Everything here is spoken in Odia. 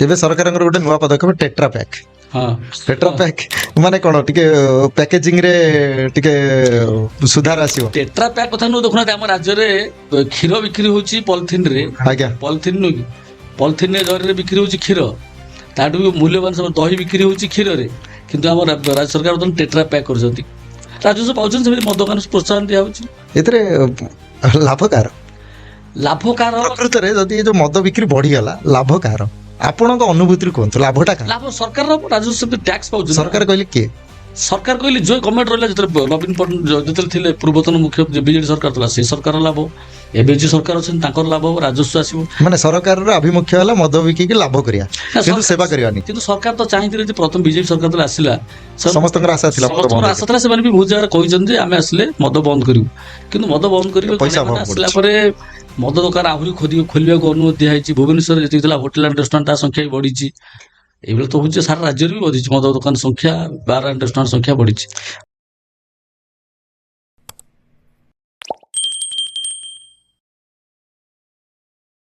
ଏବେ ସରକାରଙ୍କର ଗୋଟେ ନୂଆ ପଦକ୍ଷେପ ଟେଟ୍ରା ପ୍ୟାକ୍। ହଁ ଟେଟ୍ରା ପ୍ୟାକ୍ ମାନେ କଣ ଟିକେ ପ୍ୟାକେଜିଂ ରେ ଟିକେ ସୁଧାର ଆସିବ। ଟେଟ୍ରା ପ୍ୟାକ୍ କଥା ନୁହଁ, ଦେଖୁନାହାନ୍ତି ଆମ ରାଜ୍ୟରେ କ୍ଷୀର ବିକ୍ରି ହଉଛି ପଲିଥିନ ରେ, ଆଜ୍ଞା ପଲିଥିନ ନୁହଁ କି, ପଲିଥିନରେ ଜରିରେ ବିକ୍ରି ହଉଛି କ୍ଷୀର, ତାଠୁ ବି ମୂଲ୍ୟବାନ ସବୁ ଦହି ବିକ୍ରି ହଉଛି କ୍ଷୀରରେ, କିନ୍ତୁ ଆମ ରାଜ୍ୟ ସରକାର ବର୍ତ୍ତମାନ ଟେଟ୍ରା ପ୍ୟାକ୍ କରୁଛନ୍ତି, ରାଜସ୍ୱ ପାଉଛନ୍ତି, ସେମିତି ମଦ ଦୋକାନକୁ ପ୍ରୋତ୍ସାହନ ଦିଆହଉଛି। ଏଥିରେ ଲାଭ କାହାର? ଲାଭ କାହାର? ପ୍ରକୃତରେ ଯଦି ଏ ଯୋଉ ମଦ ବିକ୍ରି ବଢିଗଲା ଲାଭ କାହାର? ଆପଣଙ୍କ ଅନୁଭୂତିରୁ କୁହନ୍ତୁ, ଲାଭଟା କାହାର? ଲାଭ ସରକାରର, ରାଜସ୍ୱ ଟ୍ୟାକ୍ସ ପାଉଛି। ସରକାର କହିଲେ କିଏ? ସରକାର କହିଲେ ଯୋଉ ଗଭର୍ଣ୍ଣମେଣ୍ଟ ରହିଲା, ଯେତେବେଳେ ନବୀନ ପଟ୍ଟନାୟକ ଯେତେବେଳେ ଥିଲେ ପୂର୍ବତନ ମୁଖ୍ୟ ବିଜେଡି ସରକାର ଥିଲା, ସେ ସରକାର ଲାଭ, ଏବେ ଯେ ସରକାର ଅଛନ୍ତି ତାଙ୍କର ଲାଭ ହବ, ରାଜସ୍ୱ ଆସିବ। ମାନେ ସରକାରର ଆଭିମୁଖ୍ୟ ହେଲା ମଦ ବିକିକି ଲାଭ କରିବା, କିନ୍ତୁ ସେବା କରିବାନି। କିନ୍ତୁ ସରକାର ତ ଚାହିଁଥିଲେ ଯେ ପ୍ରଥମ ବିଜେପି ସରକାର ଯେତେବେଳେ ଆସିଲା, ସମସ୍ତଙ୍କର ଆଶା ଥିଲା ମଦ ସମସ୍ତଙ୍କର ବନ୍ଦ ଆଶା ଥିଲା, ସେମାନେ ବି ବହୁତ ଜାଗାରେ କହିଛନ୍ତି ଯେ ଆମେ ଆସିଲେ ମଦ ବନ୍ଦ କରିବୁ, କିନ୍ତୁ ମଦ ବନ୍ଦ କରିବୁ ପଇସା ଅଭାବ ଆସିଲା ପଡୁଛି। ପରେ ମଦ ଦୋକାନ ଆହୁରି ଖୋଲିବାକୁ ଅନୁମତି ଦିଆଯାଇଛି। ଭୁବନେଶ୍ୱରରେ ଯେତିକି ଥିଲା ହୋଟେଲ ଆଣ୍ଡ ରେଷ୍ଟୁରାଣ୍ଟ, ତା ସଂଖ୍ୟା ବି ବଢିଛି। ଏଇଭଳି ତ ହଉଛି, ସାରା ରାଜ୍ୟରେ ବି ବଢିଛି ମଦ ଦୋକାନ ସଂଖ୍ୟା, ବାର ଆଣ୍ଡ ରେଷ୍ଟୁରାଣ୍ଟ ସଂଖ୍ୟା ବଢିଛି।